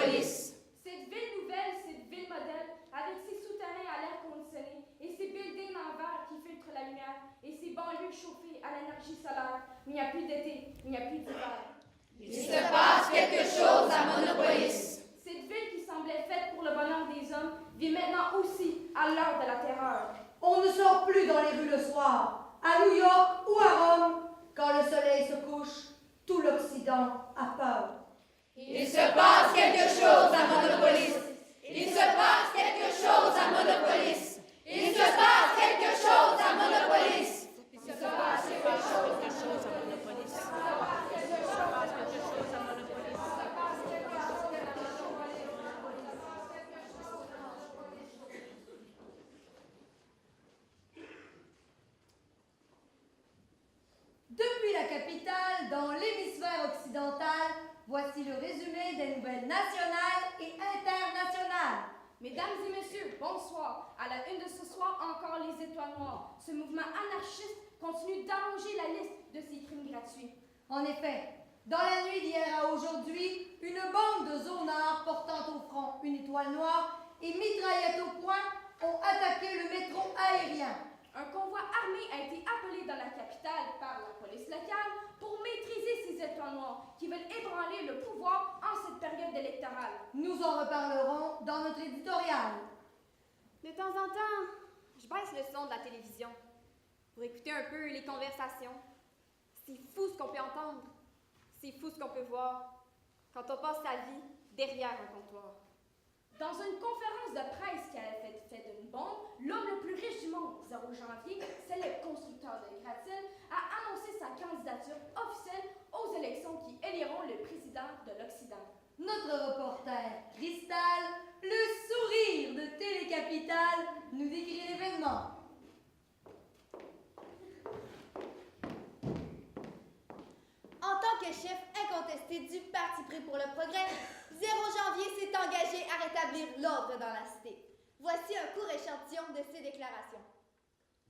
monopolice. Cette ville nouvelle, cette ville modèle, avec ses souterrains à l'air conditionné et ses buildings en verre qui filtrent la lumière et ses banlieues chauffées à l'énergie solaire, il n'y a plus d'été, il n'y a plus d'hiver. Il se passe quelque chose à Monopolis. Cette ville qui semblait faite pour le bonheur des hommes vit maintenant aussi à l'heure de la terreur. On ne sort plus dans les rues le soir, à New York ou à Rome. Quand le soleil se couche, tout l'Occident a peur. Il se passe quelque chose à Monopolis. Il se passe quelque chose à Monopolis. Il se passe quelque chose à Monopolis. Il se passe quelque chose à Monopolis. Depuis la capitale, dans l'hémisphère occidental, voici le résumé des nouvelles nationales et internationales. Mesdames et messieurs, bonsoir. À la une de ce soir, encore les Étoiles Noires. Ce mouvement anarchiste continue d'allonger la liste de ses crimes gratuits. En effet, dans la nuit d'hier à aujourd'hui, une bande de zonards portant au front une étoile noire et mitraillette au poing ont attaqué le métro aérien. Un convoi armé a été appelé dans la capitale par la police locale pour maîtriser ces étoiles noires qui veulent ébranler le pouvoir en cette période électorale. Nous en reparlerons dans notre éditorial. De temps en temps, je baisse le son de la télévision pour écouter un peu les conversations. C'est fou ce qu'on peut entendre. C'est fou ce qu'on peut voir quand on passe sa vie derrière un comptoir. Dans une conférence de presse qui a été faite d'une bombe, l'homme le plus riche du monde, 0 janvier, célèbre constructeur de gratte-ciel, a annoncé sa candidature officielle aux élections qui éliront le président de l'Occident. Notre reporter Cristal, le sourire de Télécapitale, nous décrit l'événement. En tant que chef incontesté du Parti pris pour le progrès, 0 janvier s'est engagé à rétablir l'ordre dans la cité. Voici un court échantillon de ses déclarations.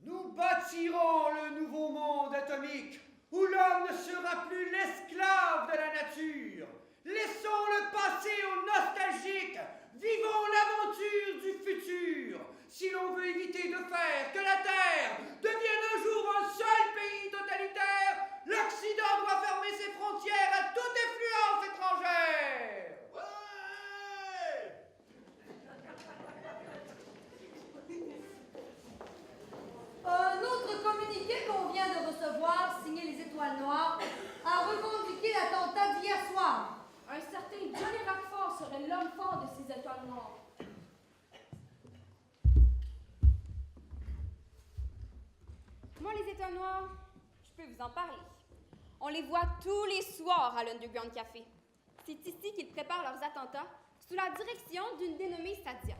Nous bâtirons le nouveau monde atomique où l'homme ne sera plus l'esclave de la nature. Laissons le passé aux nostalgiques. Vivons l'aventure du futur. Si l'on veut éviter de faire que la Terre devienne un jour un seul pays totalitaire, l'Occident doit fermer ses frontières à toute influence étrangère. Ouais! Un autre communiqué qu'on vient de recevoir, signé les Étoiles Noires, a revendiqué l'attentat d'hier soir. Un certain Johnny Roquefort serait l'homme fort de ces étoiles noires. Moi, les étoiles noires, je peux vous en parler. On les voit tous les soirs à l'Underground Café. C'est ici qu'ils préparent leurs attentats sous la direction d'une dénommée Sadia.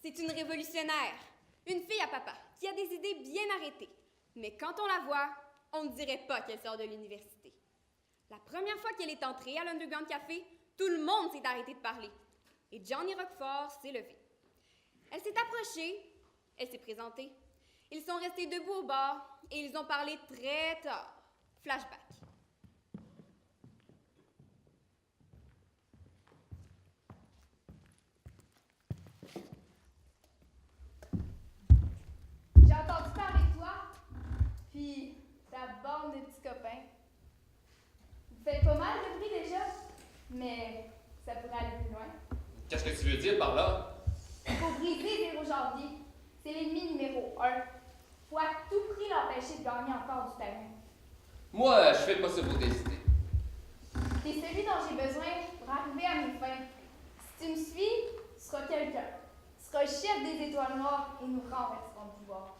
C'est une révolutionnaire, une fille à papa, qui a des idées bien arrêtées. Mais quand on la voit, on ne dirait pas qu'elle sort de l'université. La première fois qu'elle est entrée à l'Underground Café, tout le monde s'est arrêté de parler. Et Johnny Roquefort s'est levé. Elle s'est approchée, elle s'est présentée. Ils sont restés debout au bar et ils ont parlé très tard. Flashback. J'ai entendu parler de toi, puis ta bande de petits copains. Vous faites pas mal de bruit déjà, mais ça pourrait aller plus loin. Qu'est-ce que tu veux dire par là? Pour briser 0 janvier, c'est l'ennemi numéro 1. Faut à tout prix l'empêcher de gagner encore du terrain. Moi, je fais pas ça pour décider. T'es celui dont j'ai besoin pour arriver à mes fins. Si tu me suis, tu seras quelqu'un. Tu seras le chef des étoiles noires et nous renverserons le pouvoir.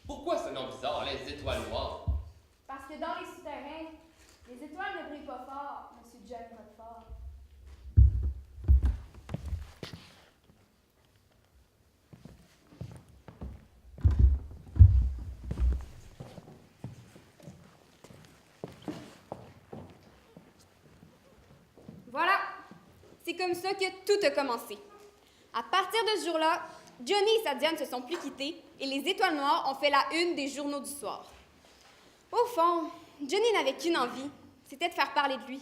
Pourquoi ce nom bizarre, les étoiles noires? Parce que dans les souterrains, les étoiles ne brillent pas fort, Monsieur John Roquefort. Voilà, c'est comme ça que tout a commencé. À partir de ce jour-là, Johnny et Sadia ne se sont plus quittés et les Étoiles Noires ont fait la une des journaux du soir. Au fond, Johnny n'avait qu'une envie, c'était de faire parler de lui.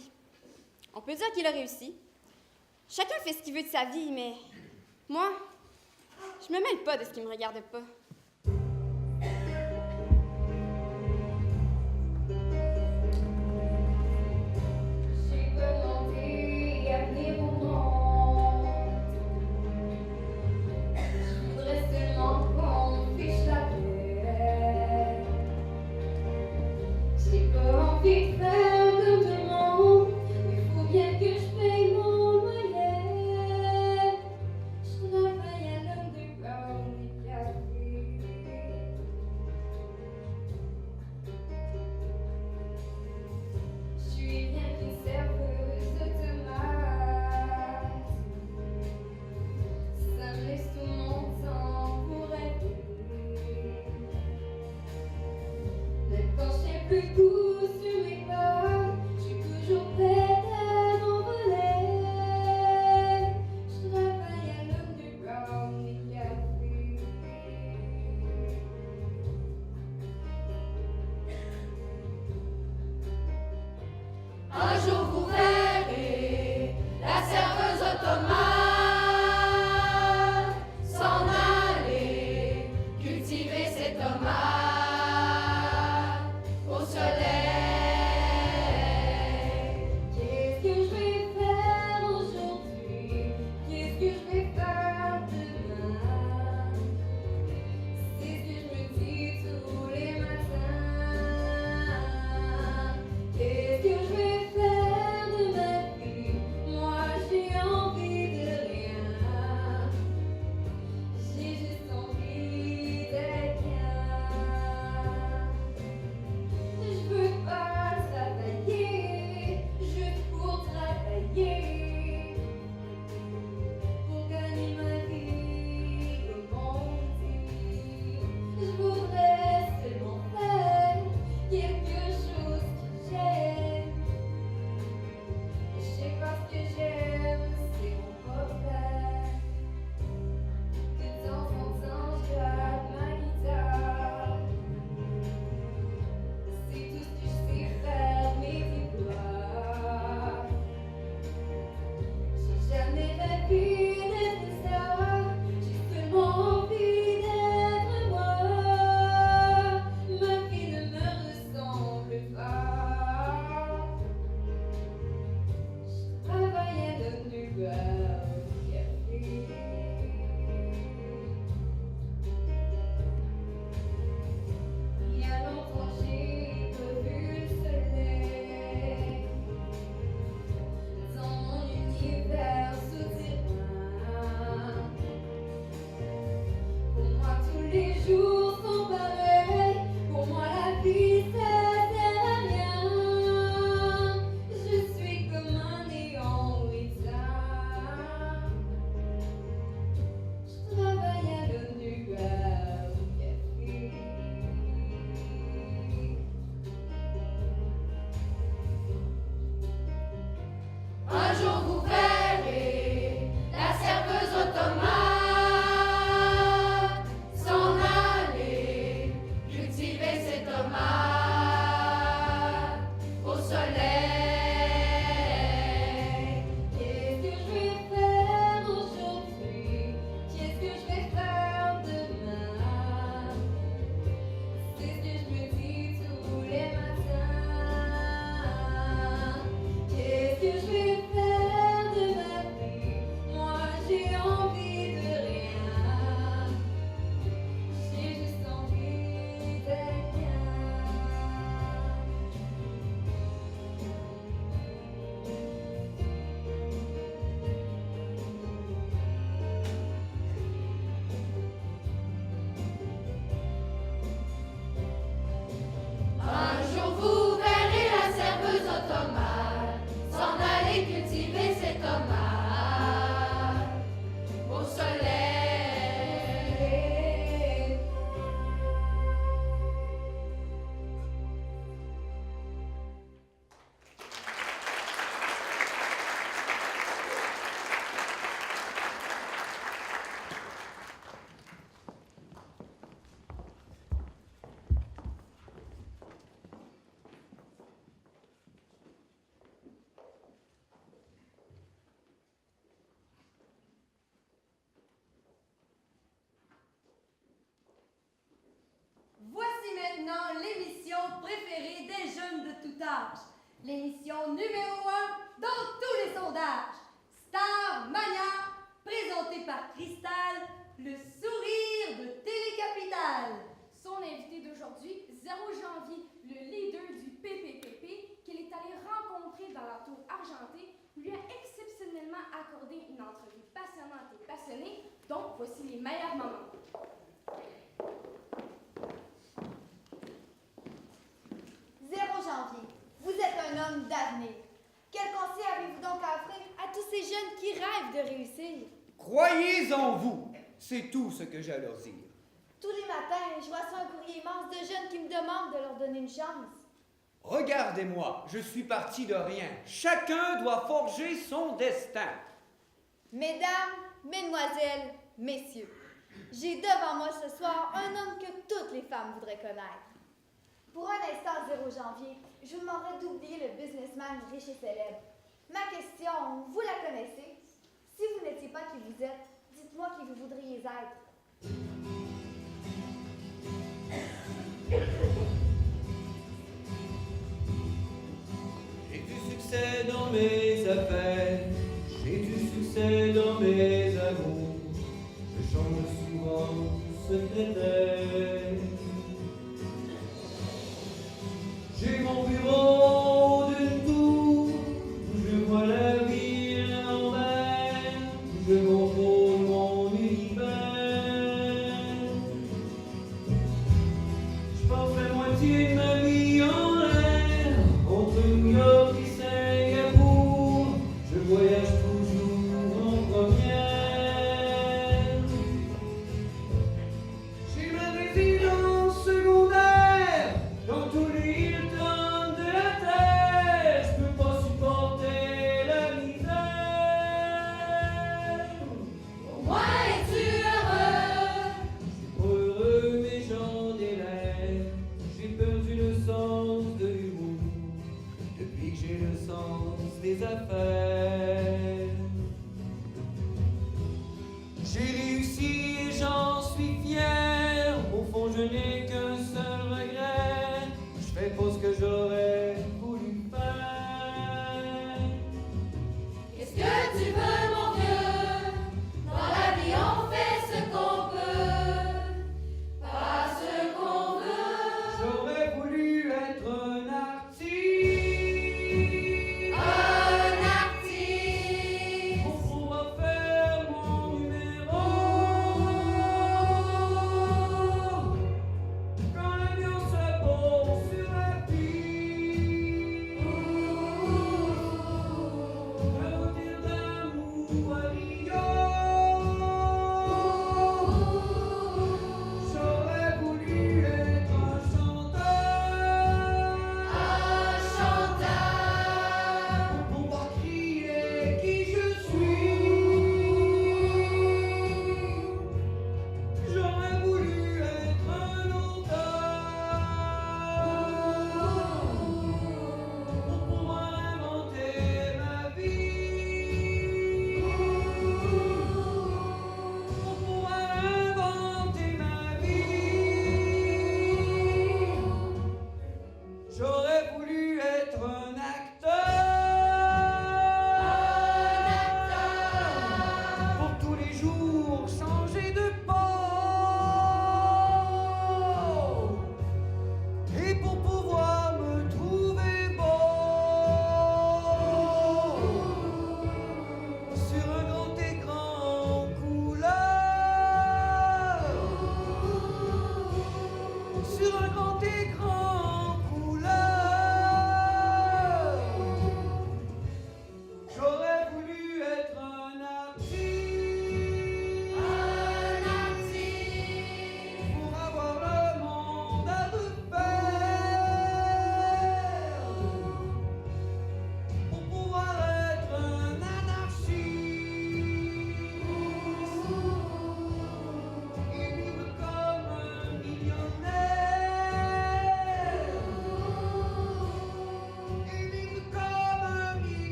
On peut dire qu'il a réussi. Chacun fait ce qu'il veut de sa vie, mais moi, je me mêle pas de ce qui me regarde pas. J'ai demandé à venir au monde. Je voudrais seulement qu'on fiche la paix. J'ai pas envie de faire comme tout le monde. Il faut bien que je paye mon loyer. Je travaille à l'underground des cafés. Je suis bien qu'une serveuse de tomates. Ça me laisse tout mon temps pour rêver. Même quand je n'ai plus de goût sur mes pas, je suis toujours prête à m'envoler. Je travaille à l'underground des cafés. Un jour vous verrez la serveuse automate s'en aller cultiver ses tomates au soleil. Qu'est-ce que je vais faire aujourd'hui? Qu'est-ce que je vais faire demain? C'est ce que je me dis tous les matins. Qu'est-ce que je vais faire de ma vie? Moi j'ai envie de rien. J'ai juste envie d'être bien. préférée des jeunes de tout âge. L'émission numéro 1 dans tous les sondages. Star Mania, présentée par Cristal, le sourire de Télécapitale. Son invité d'aujourd'hui, 0 janvier, le leader du PPPP, qu'il est allé rencontrer dans la tour argentée, lui a exceptionnellement accordé une entrevue passionnante et passionnée, donc voici les meilleurs moments. 0 janvier, vous êtes un homme d'avenir. Quel conseil avez-vous donc à offrir à tous ces jeunes qui rêvent de réussir? Croyez en vous, c'est tout ce que j'ai à leur dire. Tous les matins, je reçois un courrier immense de jeunes qui me demandent de leur donner une chance. Regardez-moi, je suis parti de rien. Chacun doit forger son destin. Mesdames, mesdemoiselles, messieurs, j'ai devant moi ce soir un homme que toutes les femmes voudraient connaître. Pour un instant, 0 janvier, je vous demanderais d'oublier le businessman riche et célèbre. Ma question, vous la connaissez? Si vous n'étiez pas qui vous êtes, dites-moi qui vous voudriez être. J'ai du succès dans mes affaires, j'ai du succès dans mes amours. Je change souvent de secrétaire. J'ai mon bureau d'une tour où je vois la ville à l'envers, où je contrôle mon univers. Je passe la moitié de ma vie en l'air, entre New York et Singapour. Je voyage toujours en première. J'ai ma résidence secondaire dans tous les Hilton de la terre. Je peux pas supporter la misère. Au moins es-tu heureux? Pas heureux mais j'en ai l'air. J'ai perdu le sens de l'humour depuis que j'ai le sens des affaires. J'ai réussi et j'en suis fier. Au fond je n'ai qu'un seul regret. Je fais pas ce que j'aurais voulu faire. Qu'est-ce que tu veux, mon vieux? Dans la vie, on fait ce qu'on peut, pas ce qu'on veut. J'aurais voulu être un artiste. Un artiste.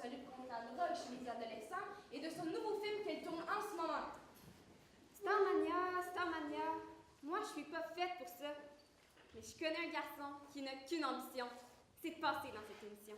sa lutte contre la drogue chez les adolescents et de son nouveau film qu'elle tourne en ce moment. Starmania, moi je suis pas faite pour ça. Mais je connais un garçon qui n'a qu'une ambition, c'est de passer dans cette émission.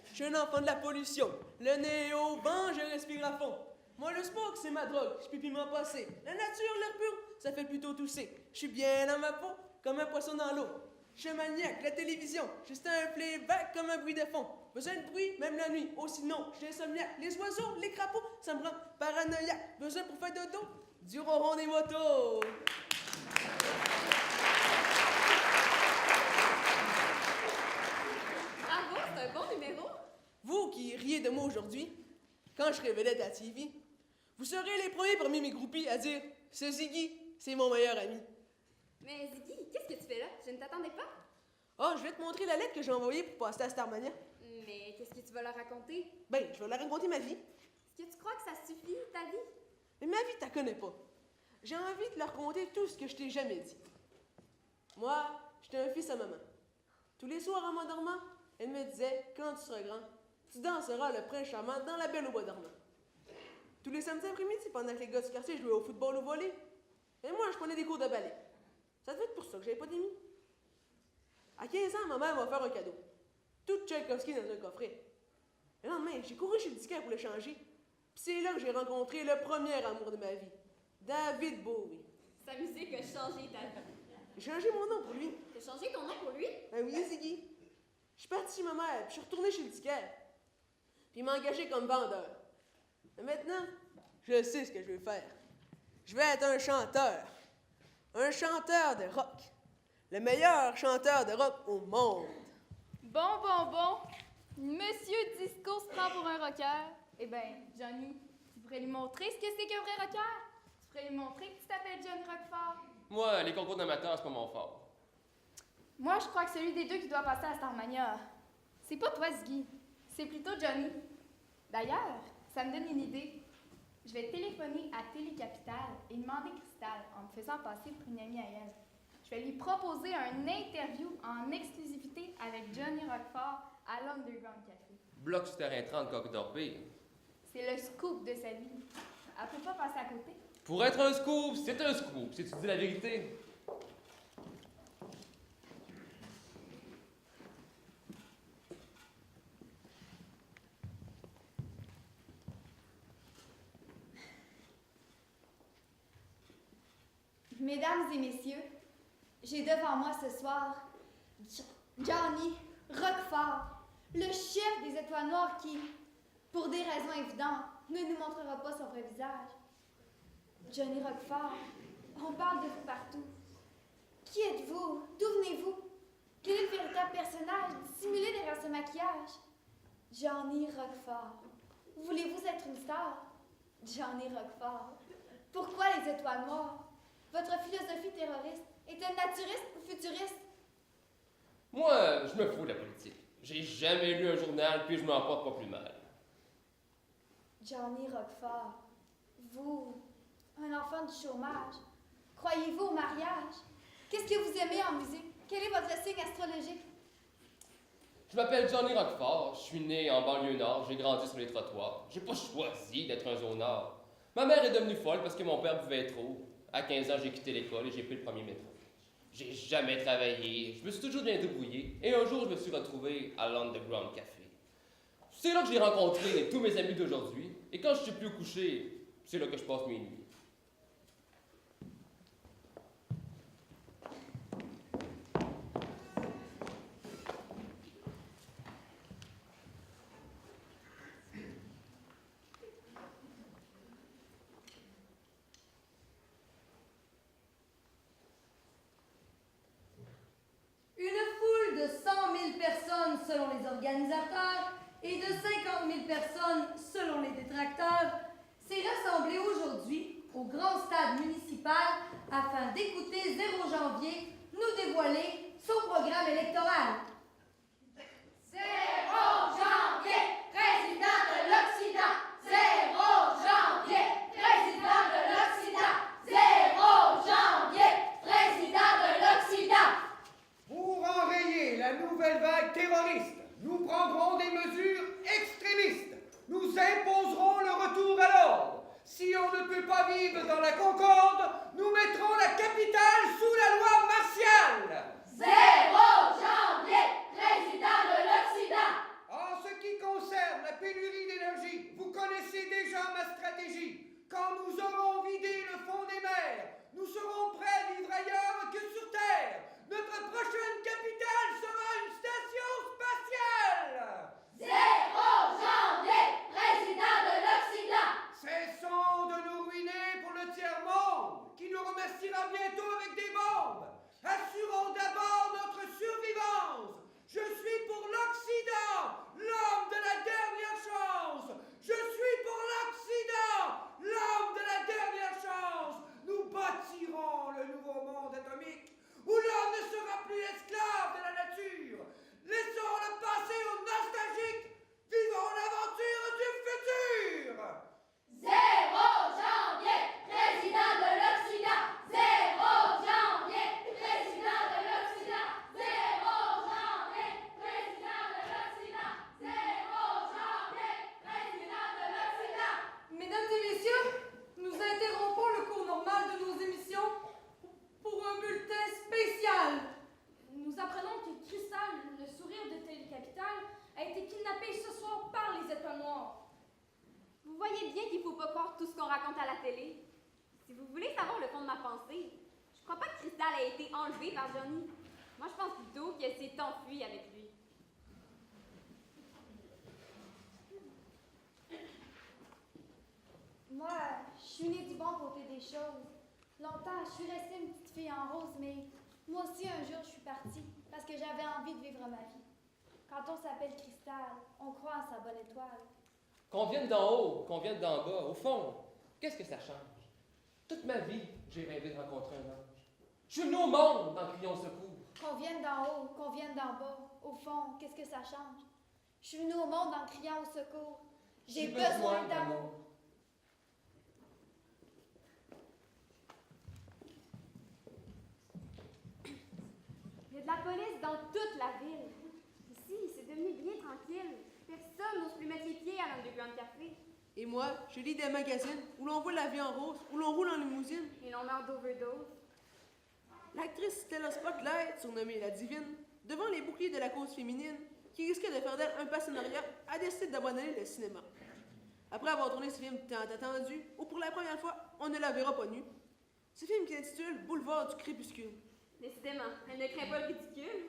Je suis un enfant de la pollution. Le nez au vent, je respire à fond. Moi, le smoke, c'est ma drogue. Je pipi m'en passer. La nature, l'air pur, ça fait plutôt tousser. Je suis bien dans ma peau, comme un poisson dans l'eau. Je suis maniaque, la télévision, juste un playback comme un bruit de fond. Besoin de bruit, même la nuit. Oh, sinon, je suis insomniaque. Les oiseaux, les crapauds, ça me rend paranoïaque. Besoin pour faire dodo, du ronron des motos. Bravo, c'est un bon numéro. Vous qui riez de moi aujourd'hui, quand je révélais ta TV, vous serez les premiers parmi mes groupies à dire « Ce Ziggy, c'est mon meilleur ami ». Mais Ziggy, qu'est-ce que tu fais là? Je ne t'attendais pas. Oh, je vais te montrer la lettre que j'ai envoyée pour passer à Starmania. Mais qu'est-ce que tu vas leur raconter? Ben, je vais leur raconter ma vie. Est-ce que tu crois que ça suffit, ta vie? Mais ma vie, t'as connais pas. J'ai envie de leur raconter tout ce que je t'ai jamais dit. Moi, j'étais un fils à maman. Tous les soirs en m'endormant, elle me disait « Quand tu seras grand, tu danseras le prince charmant dans la Belle au bois dormant. » Tous les samedis après-midi, pendant que les gars du quartier jouaient au football au volley, et moi, je prenais des cours de ballet. Ça devait être pour ça que j'avais pas d'amis. À 15 ans, ma mère m'a offert un cadeau. Tout Tchaïkovski dans un coffret. Le lendemain, j'ai couru chez le disquaire pour le changer. Puis c'est là que j'ai rencontré le premier amour de ma vie, David Bowie. Sa musique a changé ta vie. J'ai changé mon nom pour lui. T'as changé ton nom pour lui? Ben oui, Ziggy. Je suis parti chez ma mère, puis je suis retourné chez le disquaire. Puis il m'a engagé comme vendeur. Mais maintenant, je sais ce que je vais faire. Je vais être un chanteur. Un chanteur de rock. Le meilleur chanteur de rock au monde. Bon. Monsieur Disco se prend pour un rocker. Eh bien, Johnny, tu pourrais lui montrer ce que c'est qu'un vrai rocker? Tu pourrais lui montrer que tu t'appelles Johnny Roquefort? Moi, les concours d'amateurs, c'est pas mon fort. Moi, je crois que celui des deux qui doit passer à Starmania, c'est pas toi, Ziggy. C'est plutôt Johnny. D'ailleurs, ça me donne une idée. Je vais téléphoner à Télécapitale et demander Cristal en me faisant passer pour une amie à elle. Je vais lui proposer un interview en exclusivité avec Johnny Roquefort à l'Underground Café. Bloc souterrain 30 Coq d'Orbée. C'est le scoop de sa vie. Elle peut pas passer à côté. Pour être un scoop, c'est un scoop, si tu dis la vérité. Mesdames et messieurs, j'ai devant moi ce soir Johnny Roquefort, le chef des Étoiles Noires qui, pour des raisons évidentes, ne nous montrera pas son vrai visage. Johnny Roquefort, on parle de vous partout. Qui êtes-vous? D'où venez-vous? Quel est le véritable personnage dissimulé derrière ce maquillage? Johnny Roquefort. Voulez-vous être une star? Johnny Roquefort. Pourquoi les Étoiles Noires? Votre philosophie terroriste est-elle naturiste ou futuriste? Moi, je me fous de la politique. J'ai jamais lu un journal, puis je m'en porte pas plus mal. Johnny Roquefort, vous, un enfant du chômage, croyez-vous au mariage? Qu'est-ce que vous aimez en musique? Quel est votre signe astrologique? Je m'appelle Johnny Roquefort, je suis né en banlieue nord, j'ai grandi sur les trottoirs. J'ai pas choisi d'être un zonard. Ma mère est devenue folle parce que mon père buvait trop. À 15 ans, j'ai quitté l'école et j'ai pris le premier métro. J'ai jamais travaillé, je me suis toujours bien débrouillé, et un jour, je me suis retrouvé à l'Underground Café. C'est là que j'ai rencontré tous mes amis d'aujourd'hui, et quand je suis plus couché, c'est là que je passe mes nuits. De 100 000 personnes selon les organisateurs et de 50 000 personnes selon les détracteurs s'est rassemblée aujourd'hui au grand stade municipal afin d'écouter 0 janvier nous dévoiler son programme électoral. 0 janvier, président de l'Occident. 0 janvier, président de l'Occident. 0 janvier, président de l'Occident. Pour enrayer la nouvelle vague terroriste, nous prendrons des mesures extrémistes. Nous imposerons le retour à l'ordre. Si on ne peut pas vivre dans la concorde, nous mettrons la capitale sous la loi martiale. 0 janvier, président de l'Occident. En ce qui concerne la pénurie d'énergie, vous connaissez déjà ma stratégie. Quand nous aurons vidé le fond des mers, nous serons prêts à vivre ailleurs que sur Terre. Notre prochaine capitale sera une station spatiale. 0 janvier, président de l'Occident. Cessons de nous ruiner pour le tiers-monde, qui nous remerciera bientôt avec des bombes. Assurons d'abord notre survivance. Je suis pour l'Occident, l'homme de la dernière chance. Je suis pour l'Occident, l'homme de la dernière chance. Nous bâtirons le nouveau monde atomique où l'homme ne sera plus esclave de la nature. Laissons le passé aux nostalgiques. Vivons l'aventure du futur. 0 janvier, président de l'Occident. 0 janvier, président de l'Occident. 0 janvier, président de l'Occident. 0 janvier, président de l'Occident. Mesdames et messieurs, nous interrompons le cours normal de nos émissions pour un bulletin spécial. Nous apprenons que Cristal, le sourire de Télécapitale, a été kidnappé ce soir par les Étoiles Noires. Vous voyez bien qu'il ne faut pas croire tout ce qu'on raconte à la télé. Si vous voulez savoir le fond de ma pensée, je crois pas que Cristal ait été enlevé par Johnny. Moi, je pense plutôt qu'elle s'est enfuie avec lui. bon côté des choses. Longtemps, je suis restée une petite fille en rose, mais moi aussi, un jour, je suis partie parce que j'avais envie de vivre ma vie. Quand on s'appelle Cristal, on croit en sa bonne étoile. Qu'on vienne d'en haut, qu'on vienne d'en bas, au fond, qu'est-ce que ça change? Toute ma vie, j'ai rêvé de rencontrer un ange. Je suis venu au monde en criant au secours. Qu'on vienne d'en haut, qu'on vienne d'en bas, au fond, qu'est-ce que ça change? Je suis venue au monde en criant au secours. J'ai besoin d'amour. Il y a de la police dans toute la ville. Ici, c'est devenu bien tranquille. Personne n'ose plus mettre les pieds à l'underground café. Et moi, je lis des magazines où l'on voit la vie en rose, où l'on roule en limousine. Et l'on meurt d'overdose. L'actrice Stella Spotlight, surnommée la Divine, devant les boucliers de la cause féminine, qui risquait de faire d'elle un pas en arrière, a décidé d'abandonner le cinéma. Après avoir tourné ce film tant attendu, où pour la première fois, on ne la verra pas nue, ce film qui s'intitule Boulevard du crépuscule. Décidément, elle ne craint pas le ridicule.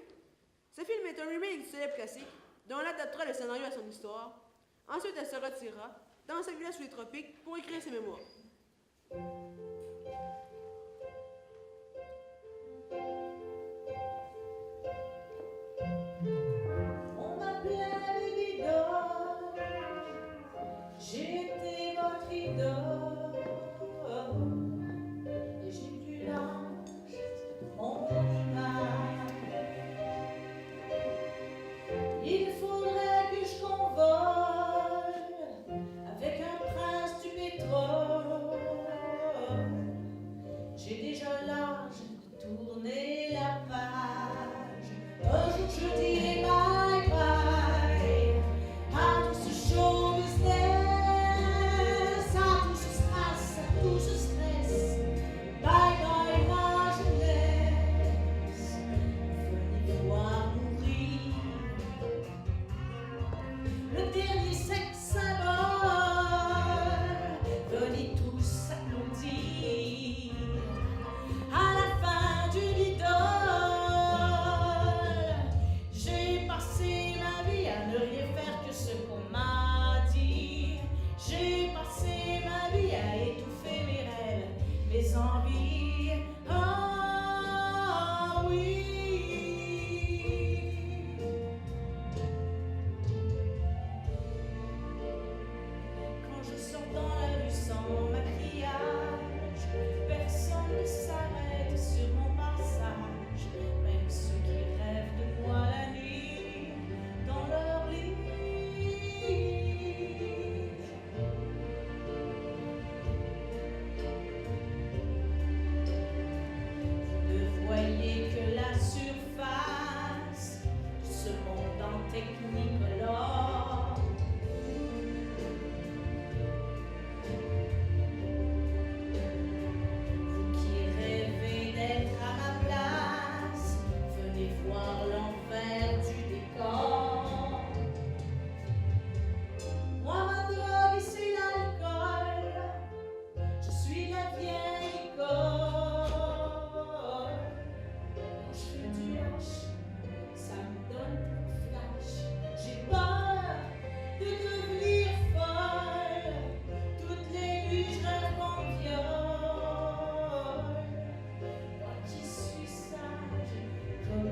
Ce film est un remake du célèbre classique, dont elle adaptera le scénario à son histoire. Ensuite, elle se retirera dans sa villa sous les tropiques pour écrire ses mémoires. On m'appelait Baby Doll, j'étais votre idole, et j'ai plus l'ange, mon image. Il faudrait que je convole avec un prince du pétrole. J'ai déjà l'âge de tourner la page. Un jour je dirai bye bye à tout ce show business, à tout ce stress, à tout ce stress. Bye bye ma jeunesse, venez voir mourir le dernier sexe symbole. Venez tous applaudir à la fin du idole. J'ai passé ma vie à ne rien faire que ce qu'on m'a dit. J'ai passé ma vie à étouffer mes rêves, mes envies. Ah oui. Quand je sors dans la rue sans maquillage, personne ne s'arrête sur mon passage, même ceux qui rêvent de moi la nuit dans leur lit. Vous ne voyez que la surface de ce monde en technicolore. Vous qui rêvez d'être à ma place, venez voir l'envers du décor. Moi, ma drogue, c'est l'alcool. Je suis la vieille école. Quand je fais du hache, ça me donne le flash. J'ai peur de devenir folle. Toutes les nuits, je rêve qu'on me viole. Moi qui suis sage, comme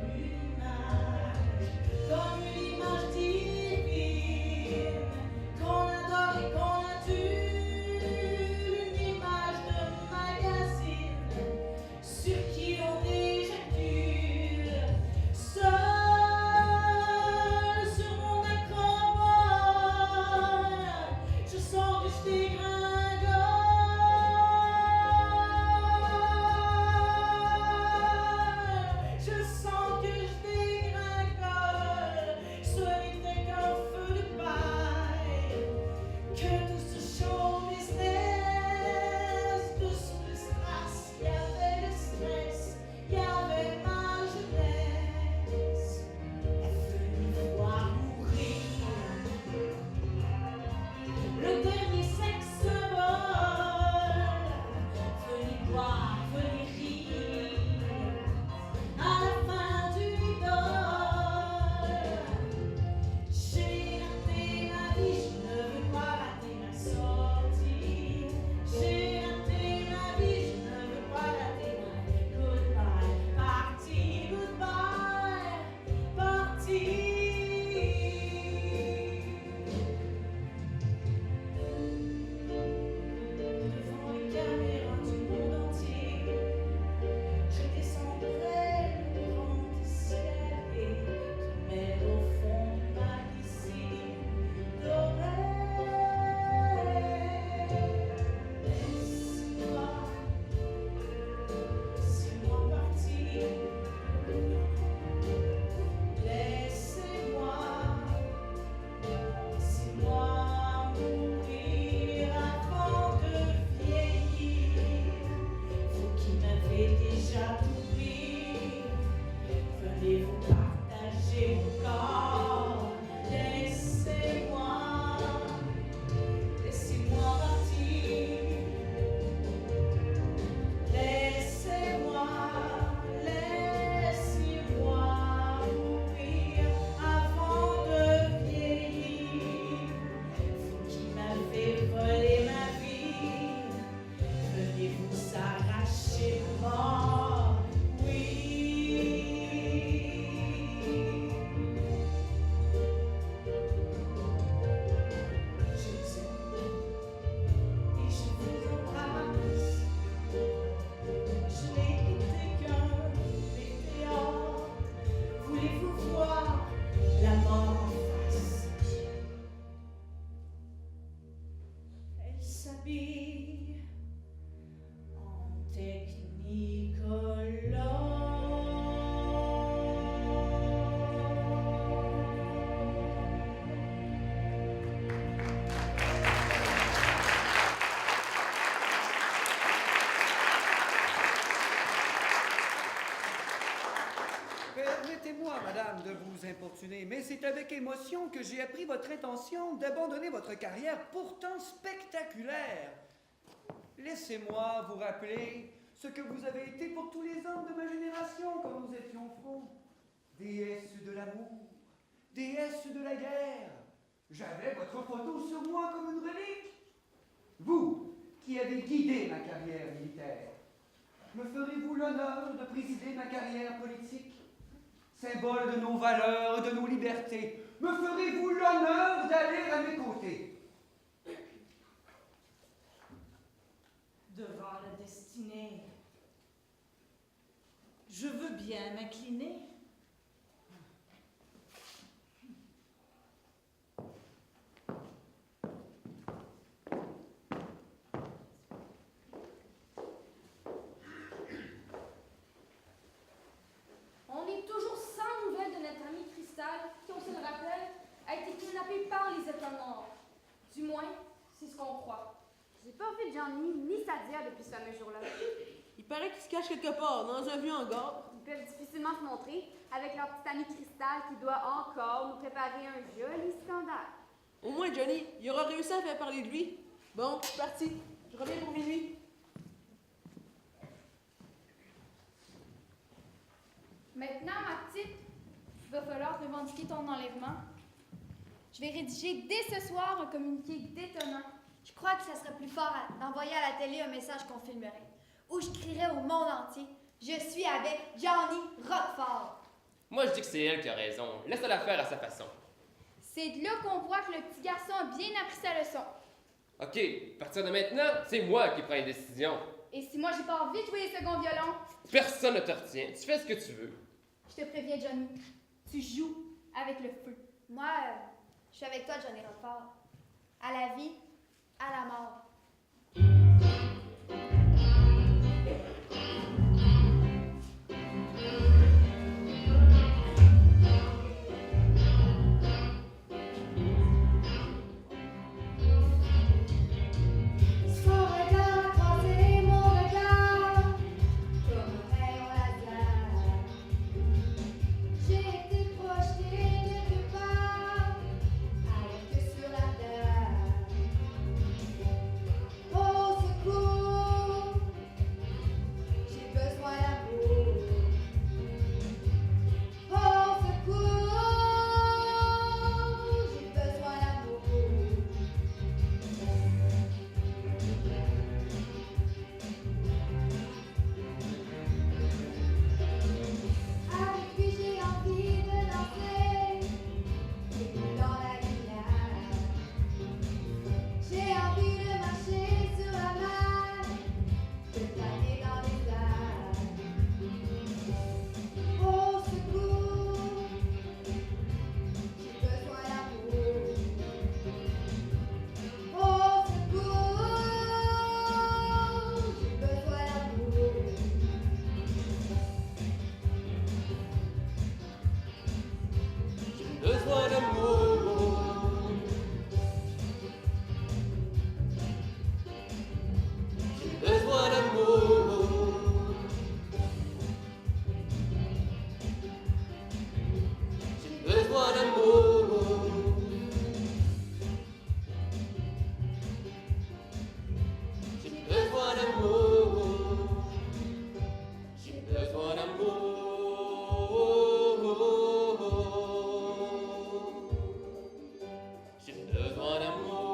une image divine, qu'on adore et qu'on adule, une image de magazine sur qui on éjacule. Seul sur mon acrobole, je sens que je dégringole. Je sens que je dégringole. Ce n'était qu'un feu de paille, que tout ce show business, dessous le strass, il y avait le stress, il y avait ma jeunesse. Venez voir mourir le dernier sexe symbole. Venez voir, venez rire à la fin du idole. J'ai raté ma vie, je ne veux pas rater ma s'habille en technicolore. Permettez-moi, madame, de vous importuner, mais c'est avec émotion que j'ai appris votre intention d'abandonner votre carrière pourtant spectaculaire. Laissez-moi vous rappeler ce que vous avez été pour tous les hommes de ma génération quand nous étions francs. Déesse de l'amour, déesse de la guerre. J'avais votre photo sur moi comme une relique. Vous, qui avez guidé ma carrière militaire, me ferez-vous l'honneur de présider ma carrière politique? Symbole de nos valeurs et de nos libertés, me ferez-vous l'honneur d'aller à mes côtés? Devant la destinée, je veux bien m'incliner. On est toujours sans nouvelles de notre amie Cristal, qui, on se le rappelle, a été kidnappée par les États noirs. Du moins, c'est ce qu'on croit. J'ai pas vu Johnny ni Sadia depuis ce fameux jour-là. Il paraît qu'ils se cachent quelque part, dans un vieux hangar. Ils peuvent difficilement se montrer avec leur petite amie Cristal qui doit encore nous préparer un joli scandale. Au moins, Johnny, il aura réussi à faire parler de lui. Bon, je suis parti. Je reviens pour minuit. Maintenant, ma petite, il va falloir revendiquer ton enlèvement. Je vais rédiger dès ce soir un communiqué détonnant. Je crois que ça serait plus fort d'envoyer à la télé un message qu'on filmerait, où je crierais au monde entier « Je suis avec Johnny Roquefort ». Moi, je dis que c'est elle qui a raison. Laisse-la la faire à sa façon. C'est de là qu'on voit que le petit garçon a bien appris sa leçon. OK, à partir de maintenant, c'est moi qui prends les décisions. Et si moi j'ai pas envie de jouer les seconds violons, Personne ne te retient. Tu fais ce que tu veux. je te préviens, Johnny, tu joues avec le feu. Moi, je suis avec toi, Johnny Roquefort. À la vie, à la mort. Son regard a croisé mon regard, comme un rayon laser. J'ai été projetée quelque part, ailleurs que sur la terre. Au secours, j'ai besoin d'amour. Au secours, j'ai besoin d'amour. Avec lui j'ai envie de danser, les mains dans la lumière. J'ai envie de marcher sur la mer, de planer dans les airs. Au secours, j'ai besoin d'amour. Au secours, j'ai besoin d'amour. Besoin d'amour. J'ai besoin d'amour. J'ai besoin d'amour. J'ai besoin d'amour. J'ai besoin d'amour. J'ai besoin d'amour.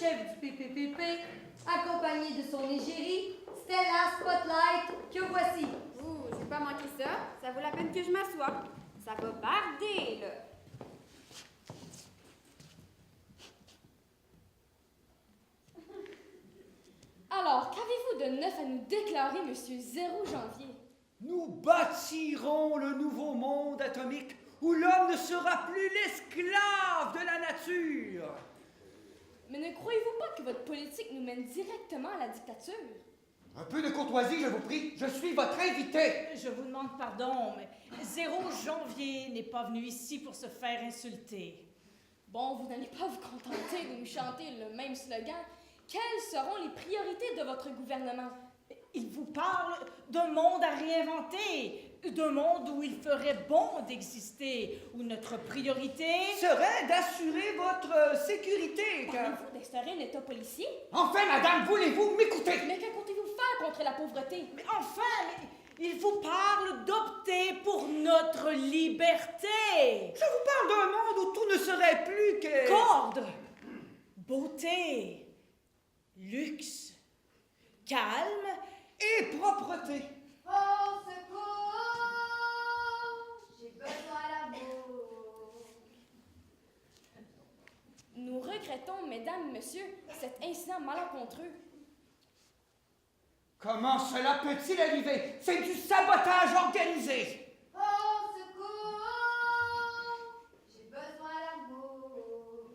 chef du PPPP, accompagné de son égérie, Stella Spotlight, que voici. Ouh, j'ai pas manqué ça. Ça vaut la peine que je m'assoie. Ça va barder, là. Alors, qu'avez-vous de neuf à nous déclarer, monsieur 0 janvier? Nous bâtirons le nouveau monde atomique où l'homme ne sera plus l'esclave de la nature. Mais ne croyez-vous pas que votre politique nous mène directement à la dictature? Un peu de courtoisie, je vous prie. Je suis votre invité. Je vous demande pardon, mais 0 janvier n'est pas venu ici pour se faire insulter. Bon, vous n'allez pas vous contenter de nous chanter le même slogan. Quelles seront les priorités de votre gouvernement? Il vous parle d'un monde à réinventer, d'un monde où il ferait bon d'exister, où notre priorité serait d'assurer votre sécurité. Parlez-vous d'instaurer un État policier? Enfin, madame, voulez-vous m'écouter? Mais que comptez-vous faire contre la pauvreté? Mais enfin, il vous parle d'opter pour notre liberté. Je vous parle d'un monde où tout ne serait plus que... Corde, beauté, luxe, calme et propreté. Au secours, j'ai besoin d'amour. Nous regrettons, mesdames, messieurs, cet incident malencontreux. Comment cela peut-il arriver? C'est du sabotage organisé. Au secours, j'ai besoin d'amour.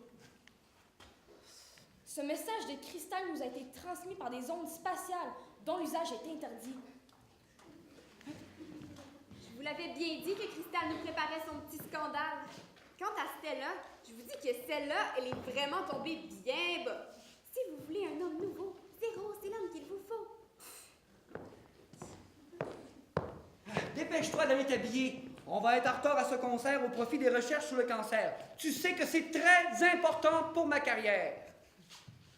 Ce message de cristal nous a été transmis par des ondes spatiales dont l'usage est interdit. Je vous l'avais bien dit que Cristal nous préparait son petit scandale. Quant à Stella, je vous dis que celle-là, elle est vraiment tombée bien bas. Si vous voulez un homme nouveau, 0, c'est l'homme qu'il vous faut. Dépêche-toi d'aller t'habiller. On va être en retard à ce concert au profit des recherches sur le cancer. Tu sais que c'est très important pour ma carrière.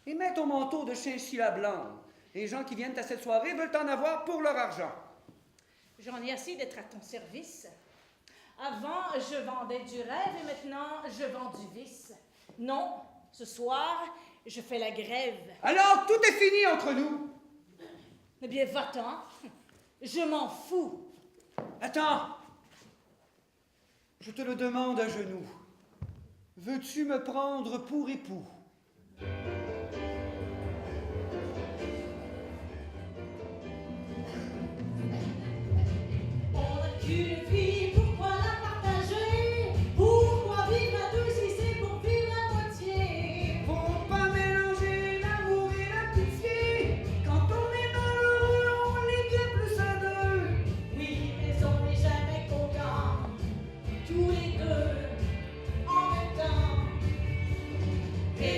Et mets ton manteau de chinchilla blanc. Les gens qui viennent à cette soirée veulent en avoir pour leur argent. J'en ai assez d'être à ton service. Avant, je vendais du rêve et maintenant, je vends du vice. Non, ce soir, je fais la grève. Alors, tout est fini entre nous. Eh bien, va-t'en. Je m'en fous. Attends. Je te le demande à genoux. Veux-tu me prendre pour époux? Une vie, pourquoi la partager? Pourquoi vivre à deux si c'est pour vivre à moitié? Faut pas mélanger l'amour et la pitié. Quand on est malheureux, on est bien plus à deux. Oui, mais on n'est jamais contents, tous les deux en même temps. Et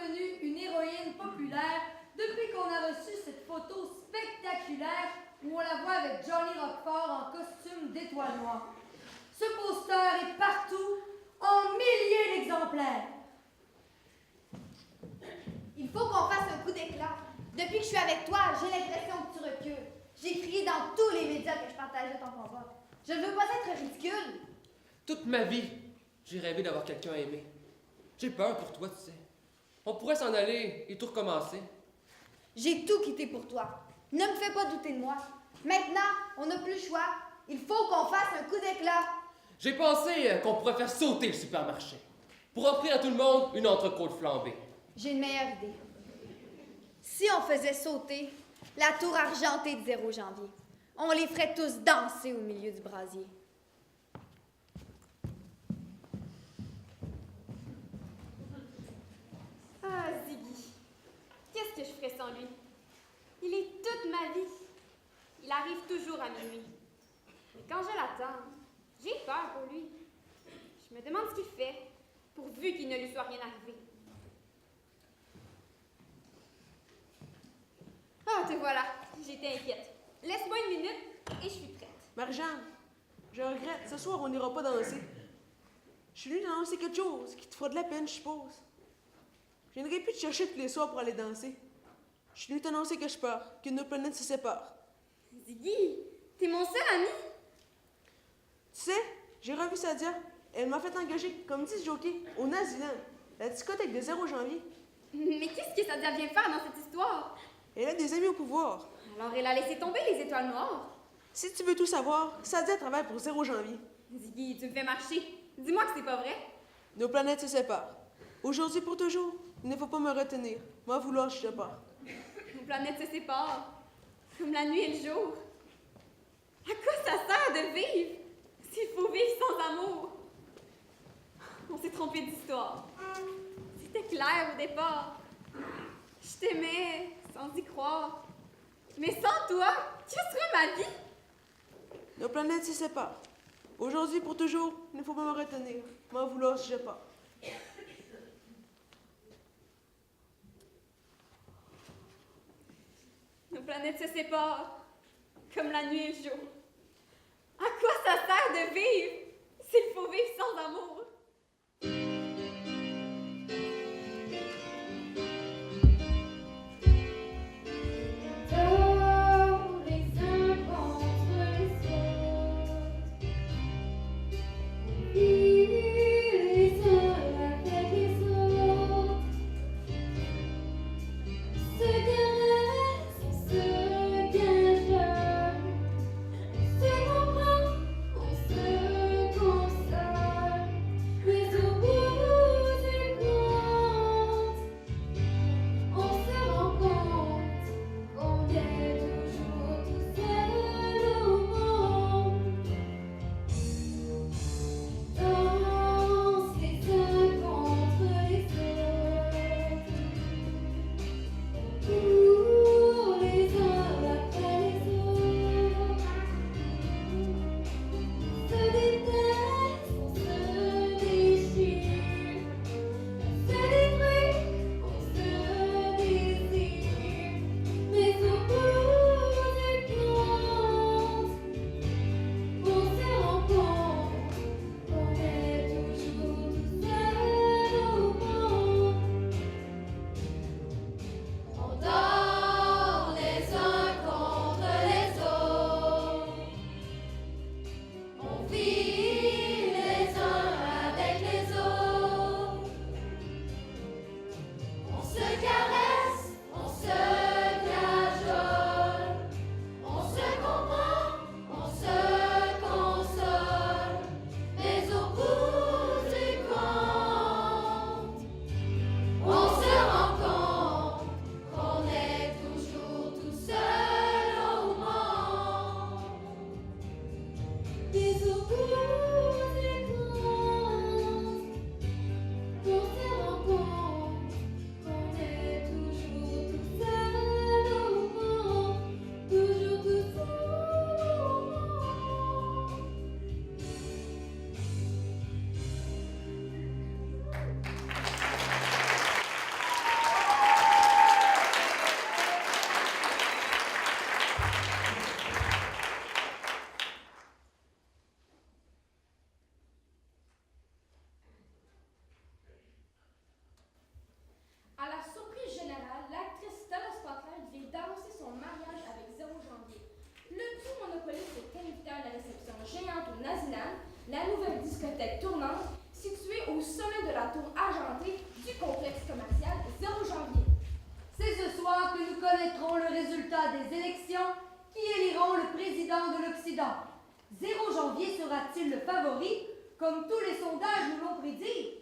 devenue une héroïne populaire depuis qu'on a reçu cette photo spectaculaire où on la voit avec Johnny Roquefort en costume d'étoile noire. Ce poster est partout, en milliers d'exemplaires. Il faut qu'on fasse un coup d'éclat. Depuis que je suis avec toi, j'ai l'impression que tu recules. J'ai crié dans tous les médias que je partageais ton combat. Je ne veux pas être ridicule. Toute ma vie, j'ai rêvé d'avoir quelqu'un à aimer. J'ai peur pour toi, tu sais. On pourrait s'en aller et tout recommencer. J'ai tout quitté pour toi. Ne me fais pas douter de moi. Maintenant, on n'a plus le choix. Il faut qu'on fasse un coup d'éclat. J'ai pensé qu'on pourrait faire sauter le supermarché pour offrir à tout le monde une entrecôte flambée. J'ai une meilleure idée. Si on faisait sauter la tour argentée de 0 janvier, on les ferait tous danser au milieu du brasier. Ah, Ziggy, qu'est-ce que je ferais sans lui? Il est toute ma vie. Il arrive toujours à minuit. Mais quand je l'attends, j'ai peur pour lui. Je me demande ce qu'il fait, pourvu qu'il ne lui soit rien arrivé. Ah, te voilà, j'étais inquiète. Laisse-moi une minute et je suis prête. Marie-Jeanne, je regrette. Ce soir, on n'ira pas danser. Je suis venue t'annoncer quelque chose qui te fera de la peine, je suppose. Je viendrai plus te chercher tous les soirs pour aller danser. Je suis venue t'annoncer que je pars, que nos planètes se séparent. Ziggy, t'es mon seul ami. Tu sais, j'ai revu Sadia. Elle m'a fait engager comme 10 jockeys au Naziland, la discothèque de 0 janvier. Mais qu'est-ce que ça vient faire dans cette histoire? Elle a des amis au pouvoir. Alors elle a laissé tomber les étoiles noires. Si tu veux tout savoir, Sadia travaille pour 0 janvier. Ziggy, tu me fais marcher. Dis-moi que c'est pas vrai. Nos planètes se séparent. Aujourd'hui pour toujours, il ne faut pas me retenir. Moi, vouloir, je te pars. Nos planètes se séparent, comme la nuit et le jour. À quoi ça sert de vivre s'il faut vivre sans amour? On s'est trompé d'histoire. C'était clair au départ. Je t'aimais sans y croire. Mais sans toi, que serait ma vie? Nos planètes se séparent. Aujourd'hui pour toujours, il ne faut pas me retenir. Moi, vouloir, je pars. Nos planètes se séparent, comme la nuit et le jour. À quoi ça sert de vivre s'il faut vivre sans amour? géante au Naziland, la nouvelle discothèque tournante située au sommet de la tour argentée du complexe commercial 0 janvier. C'est ce soir que nous connaîtrons le résultat des élections qui éliront le président de l'Occident. 0 janvier sera-t-il le favori, comme tous les sondages nous l'ont prédit?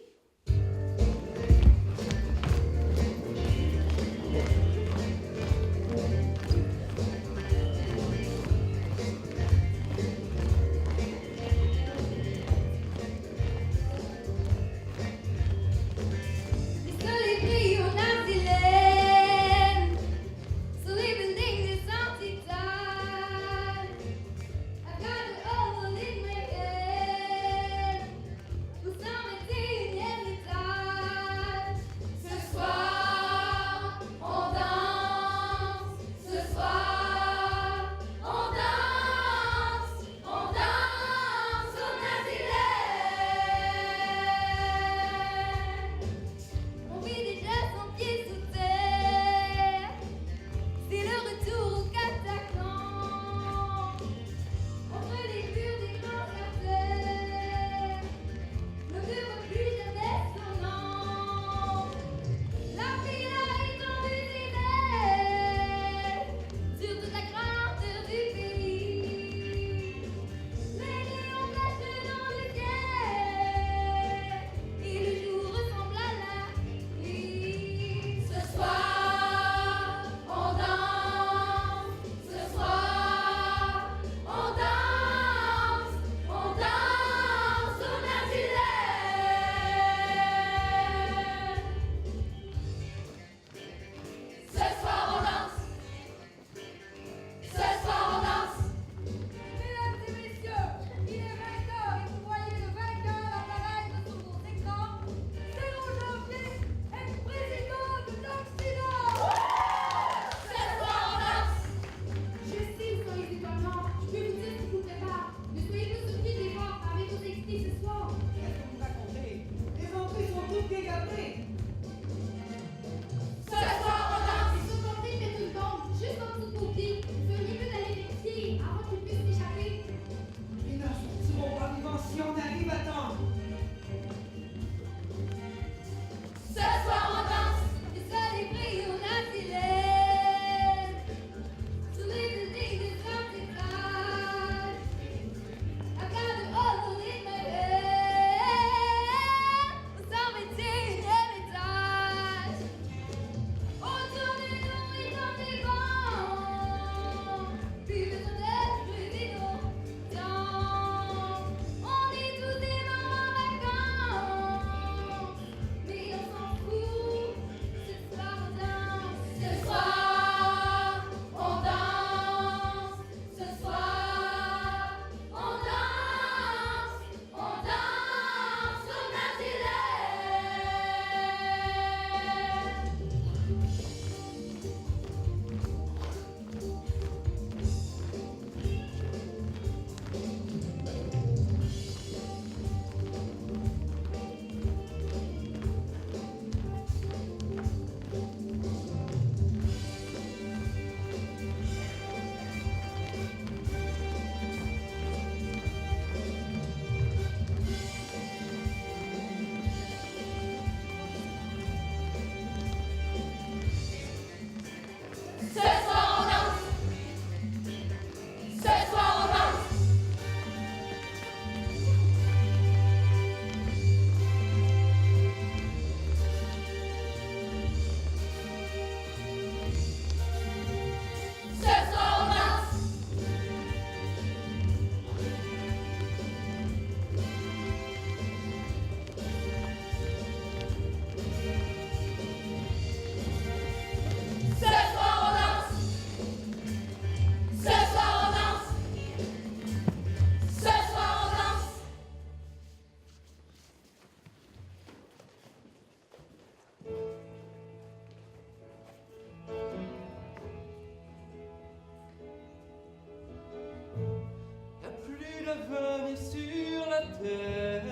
venir sur la terre.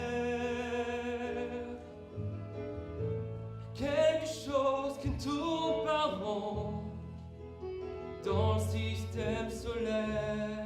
Quelque chose qui tourne par rond dans le système solaire.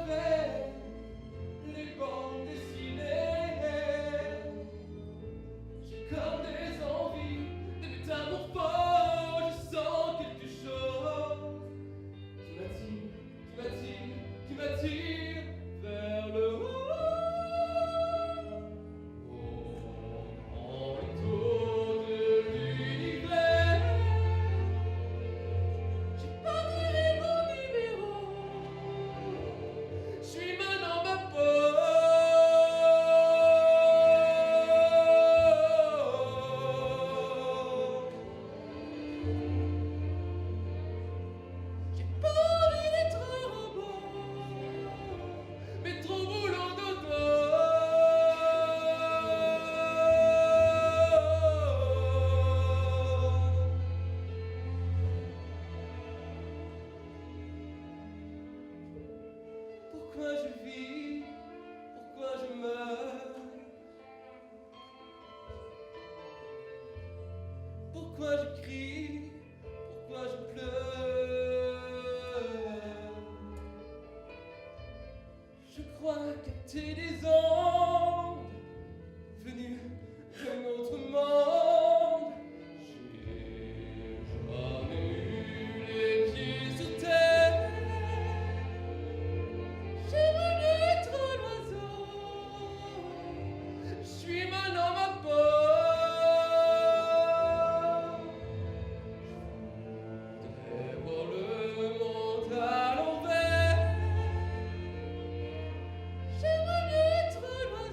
travers les bandes dessinées. J'ai comme des envies, des métamorphoses, je sens quelque chose qui m'attire vers le haut. En tour de l'univers, j'ai pas donné mon numéro, je suis maintenant ma J'ai pas envie d'être un robot, mais trop boulot dodo. Pourquoi je vis, pourquoi je meurs, pourquoi je crie, pourquoi je pleure. Je crois capter des ondes venues d'un autre monde. J'ai jamais eu les pieds sur terre. J'aimerais mieux être un oiseau. Je suis maintenant ma peau. Je voudrais voir le monde à l'envers. J'aimerais mieux être un oiseau.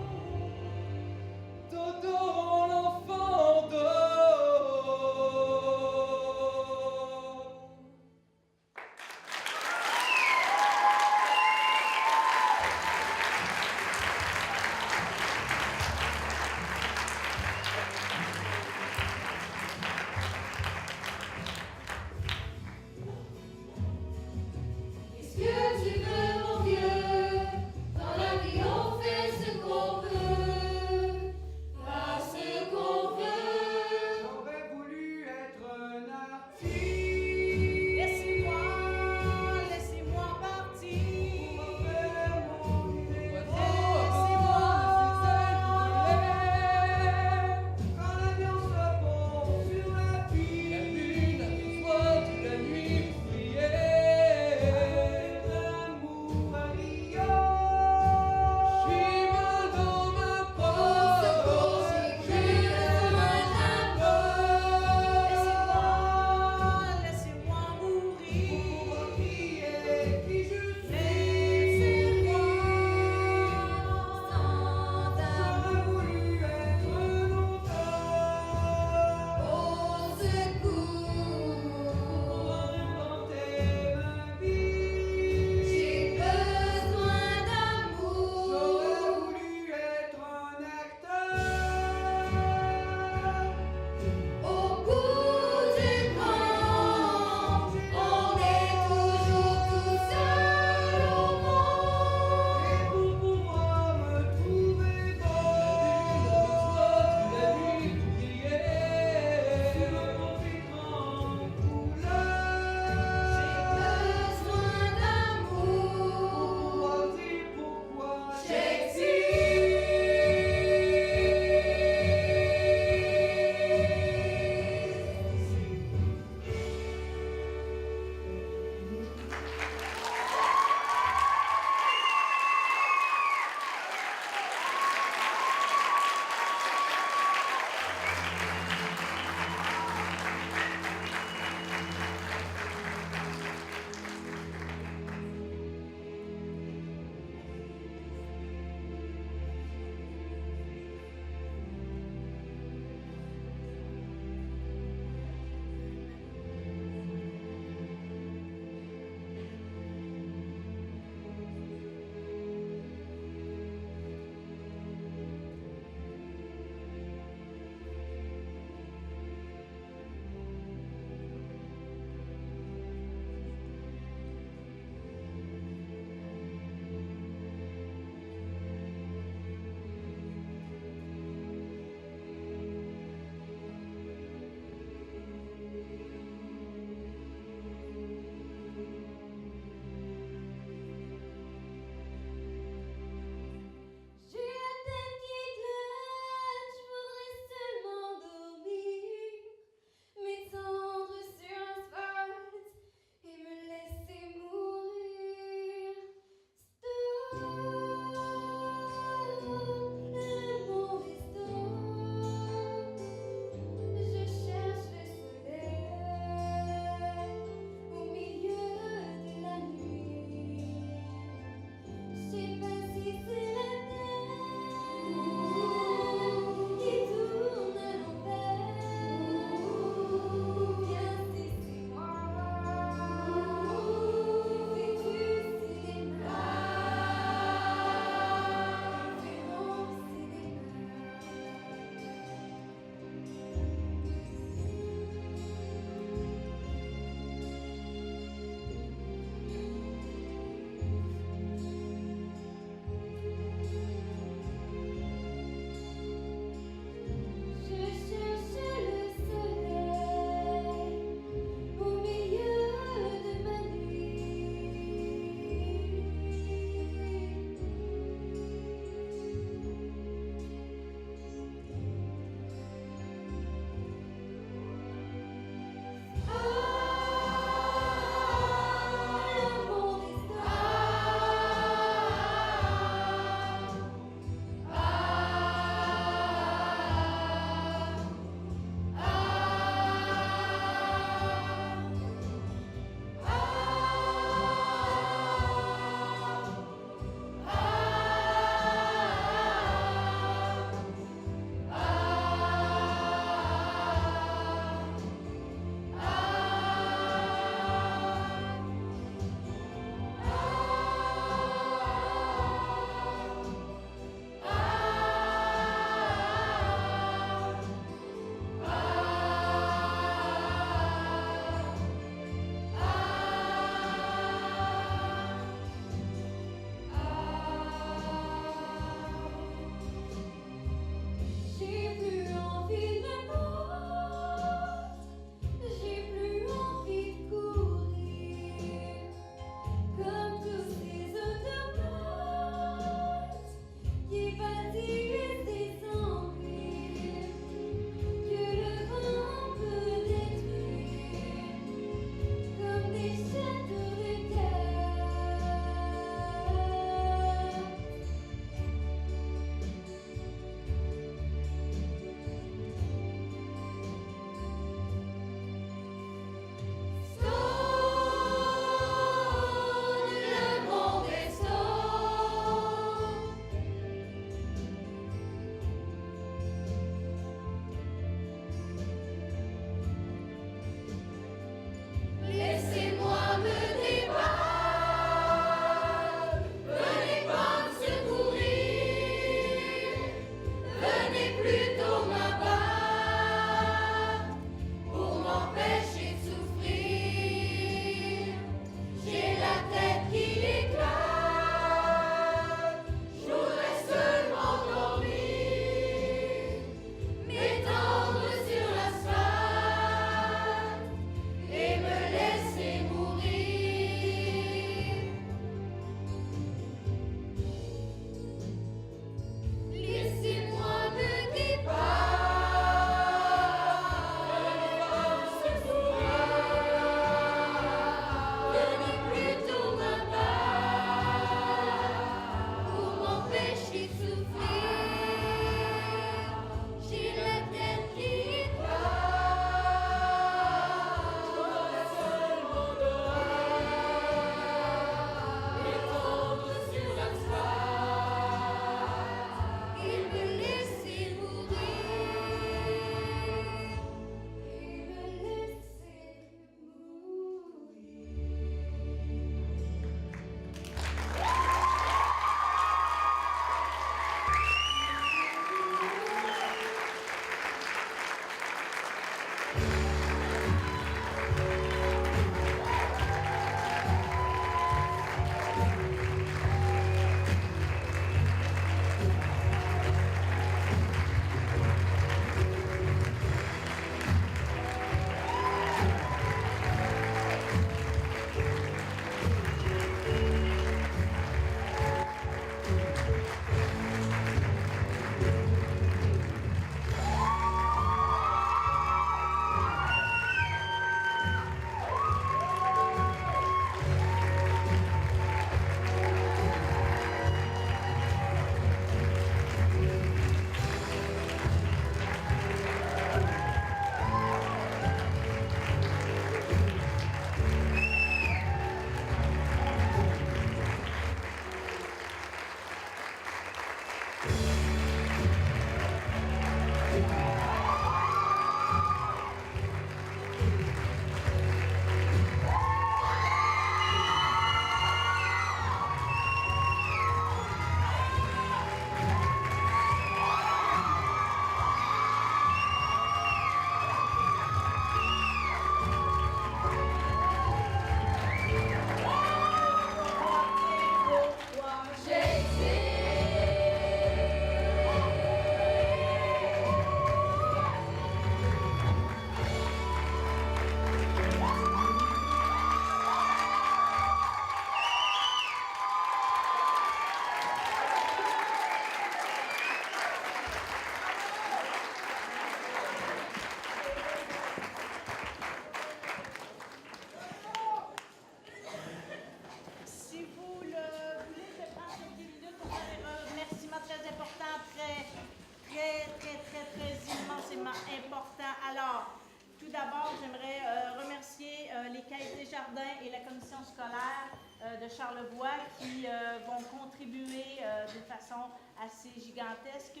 Chardin et la commission scolaire de Charlevoix qui vont contribuer de façon assez gigantesque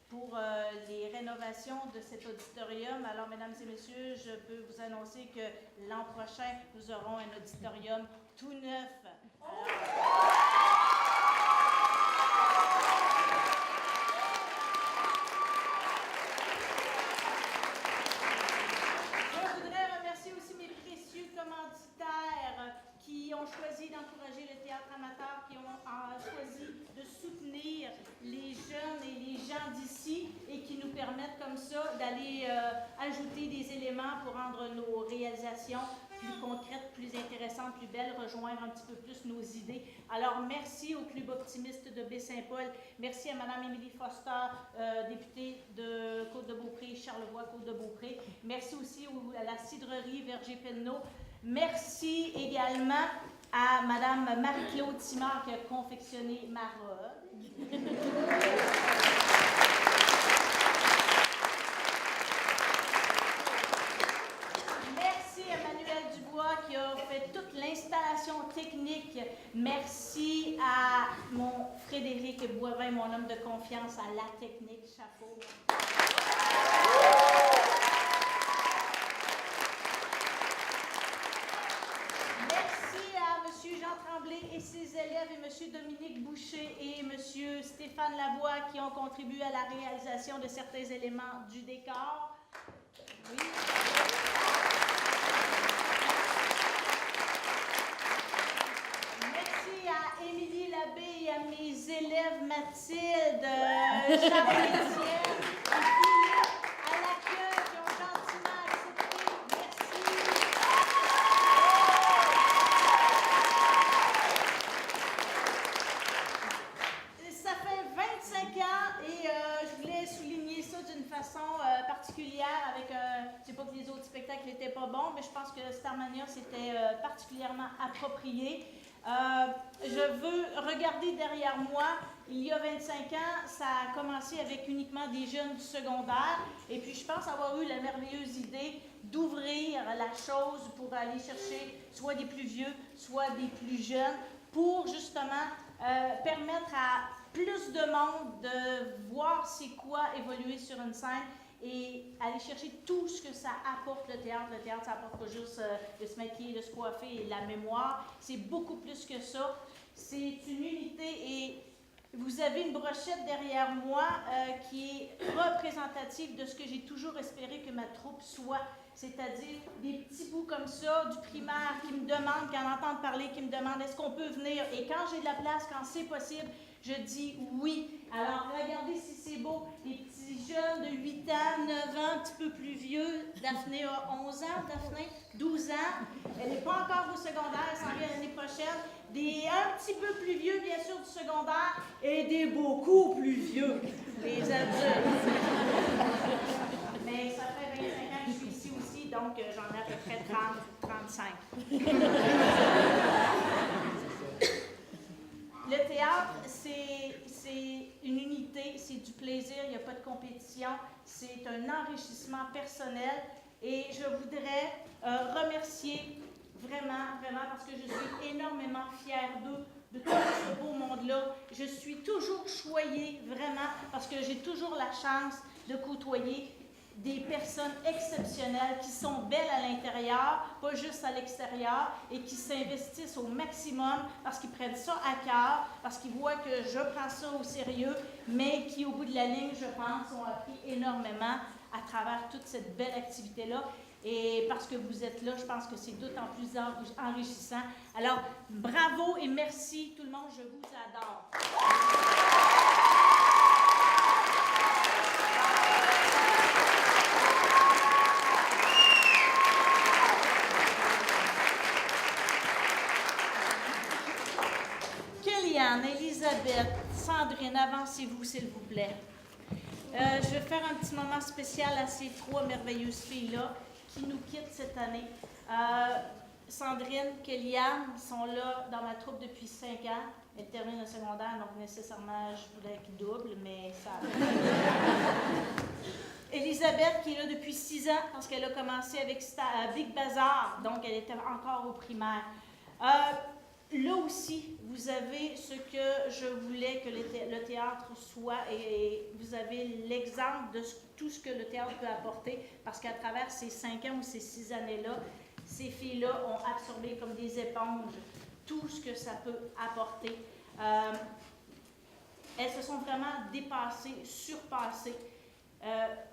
pour les rénovations de cet auditorium. Alors, mesdames et messieurs, je peux vous annoncer que l'an prochain, nous aurons un auditorium tout neuf. Je voudrais remercier aussi mes précieux commanditaires qui ont choisi d'encourager le théâtre amateur, qui ont choisi de soutenir les jeunes et les gens d'ici et qui nous permettent comme ça d'aller ajouter des éléments pour rendre nos réalisations plus concrètes, plus intéressantes, plus belles, rejoindre un petit peu plus nos idées. Alors, merci au Club optimiste de Baie-Saint-Paul. Merci à Mme Émilie Foster, députée de Côte-de-Beaupré, Charlevoix, Côte-de-Beaupré. Merci aussi à la cidrerie Verger-Penneau. Merci également à Mme Marie-Claude Simard qui a confectionné ma robe. Merci à Manuel Dubois qui a fait toute l'installation technique. Merci à mon Frédéric Boivin, mon homme de confiance à la technique. Chapeau. Et ses élèves, et M. Dominique Boucher et M. Stéphane Lavoie qui ont contribué à la réalisation de certains éléments du décor. Oui. Merci à Émilie Labbé et à mes élèves Mathilde, Charles-Étienne et Philippe à l'accueil qui ont gentiment accepté. Merci. Ça fait 25 ans et je voulais souligner ça d'une façon particulière avec je sais pas que les autres spectacles n'étaient pas bons, mais je pense que Starmania c'était particulièrement approprié. Je veux regarder derrière moi, il y a 25 ans, ça a commencé avec uniquement des jeunes du secondaire et puis je pense avoir eu la merveilleuse idée d'ouvrir la chose pour aller chercher soit des plus vieux, soit des plus jeunes pour justement permettre à plus de monde de voir c'est quoi évoluer sur une scène et aller chercher tout ce que ça apporte le théâtre. Le théâtre, ça apporte pas juste de se maquiller, de se coiffer et la mémoire. C'est beaucoup plus que ça. C'est une unité et vous avez une brochette derrière moi qui est représentative de ce que j'ai toujours espéré que ma troupe soit. C'est-à-dire des petits bouts comme ça, du primaire qui me demandent, qui en entendent parler, qui me demandent est-ce qu'on peut venir. Et quand j'ai de la place, quand c'est possible, je dis oui. Alors, regardez si c'est beau. Les petits jeunes de 8 ans, 9 ans, un petit peu plus vieux. Daphné a 11 ans, Daphné, 12 ans. Elle n'est pas encore au secondaire, elle s'en vient l'année prochaine. Des un petit peu plus vieux, bien sûr, du secondaire. Et des beaucoup plus vieux, les adultes. Mais ça fait 25 ans que je suis ici aussi, donc j'en ai à peu près 30, 35. Le théâtre, c'est une unité, c'est du plaisir, il n'y a pas de compétition, c'est un enrichissement personnel et je voudrais remercier vraiment, parce que je suis énormément fière d'eux, de tout ce beau monde-là. Je suis toujours choyée, vraiment, parce que j'ai toujours la chance de côtoyer des personnes exceptionnelles qui sont belles à l'intérieur, pas juste à l'extérieur, et qui s'investissent au maximum parce qu'ils prennent ça à cœur, parce qu'ils voient que je prends ça au sérieux, mais qui, au bout de la ligne, je pense, ont appris énormément à travers toute cette belle activité-là. Et parce que vous êtes là, je pense que c'est d'autant plus enrichissant. Alors, bravo et merci tout le monde, je vous adore. Kéliane, Elisabeth, Sandrine, avancez-vous s'il vous plaît. Je vais faire un petit moment spécial à ces trois merveilleuses filles-là qui nous quittent cette année. Sandrine, Kéliane sont là dans ma troupe depuis 5 ans. Elles terminent le secondaire, donc nécessairement, je voulais qu'ils doublent, mais ça... Elisabeth, qui est là depuis 6 ans, parce qu'elle a commencé avec Big Bazar, donc elle était encore au primaire. Là aussi, vous avez ce que je voulais que le théâtre soit, et vous avez l'exemple de tout ce que le théâtre peut apporter, parce qu'à travers ces 5 ans ou ces 6 années-là, ces filles-là ont absorbé comme des éponges tout ce que ça peut apporter. Elles se sont vraiment dépassées, surpassées.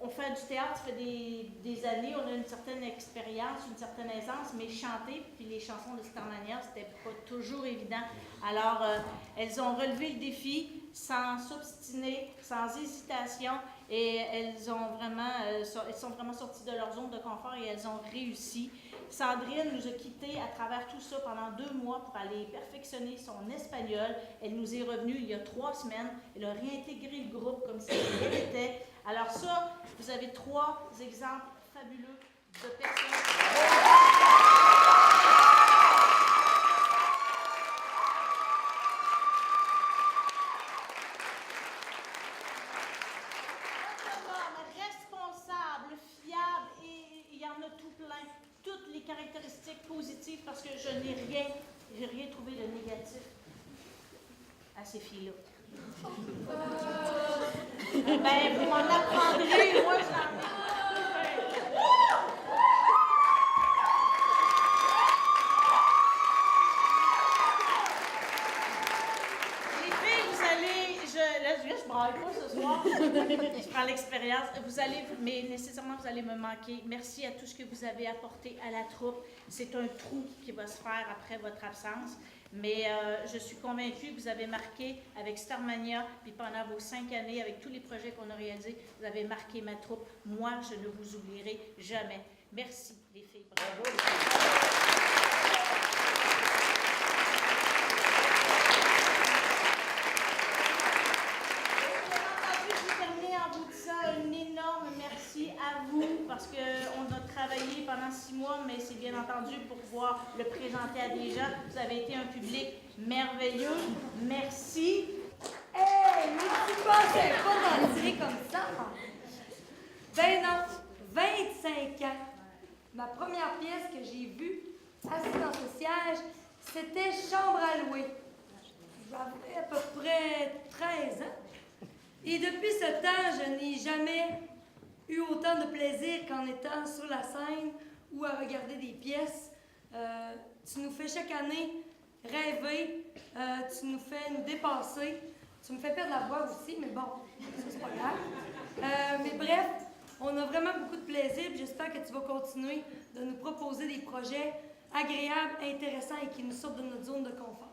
On fait du théâtre, ça fait des années, on a une certaine expérience, une certaine aisance, mais chanter, puis les chansons de Starmania, c'était pas toujours évident. Alors, elles ont relevé le défi sans s'obstiner, sans hésitation, et elles sont vraiment sorties de leur zone de confort et elles ont réussi. Sandrine nous a quittés à travers tout ça pendant 2 mois pour aller perfectionner son espagnol. Elle nous est revenue il y a 3 semaines. Elle a réintégré le groupe comme si elle était. Alors ça, vous avez 3 exemples fabuleux de personnes... responsable, fiable, et il y en a tout plein. Toutes les caractéristiques positives, parce que je n'ai rien trouvé de négatif à ces filles-là. Ben, vous m'en apprendrez, moi j'en ai. Les filles, vous allez, je braille pas ce soir, je prends l'expérience, mais nécessairement vous allez me manquer. Merci à tout ce que vous avez apporté à la troupe. C'est un trou qui va se faire après votre absence. Mais je suis convaincue que vous avez marqué avec Starmania, puis pendant vos 5 années, avec tous les projets qu'on a réalisés, vous avez marqué ma troupe. Moi, je ne vous oublierai jamais. Merci, les filles. Bravo. Je termine en vous disant un énorme merci à vous, parce qu'on a travaillé pendant 6 mois, mais c'est bien entendu pour pouvoir le présenter à des gens. Vous avez été un public merveilleux. Merci. Hey, mais tu pensais pas m'en tirer comme ça? Ben non, 25 ans. Ma première pièce que j'ai vue, assise dans ce siège, c'était Chambre à louer. J'avais à peu près 13 ans. Et depuis ce temps, je n'ai jamais eu autant de plaisir qu'en étant sur la scène ou à regarder des pièces. Tu nous fais chaque année rêver, tu nous fais nous dépasser, tu me fais perdre la voix aussi, mais bon, ça c'est pas grave. Mais bref, on a vraiment beaucoup de plaisir, puis j'espère que tu vas continuer de nous proposer des projets agréables, intéressants et qui nous sortent de notre zone de confort.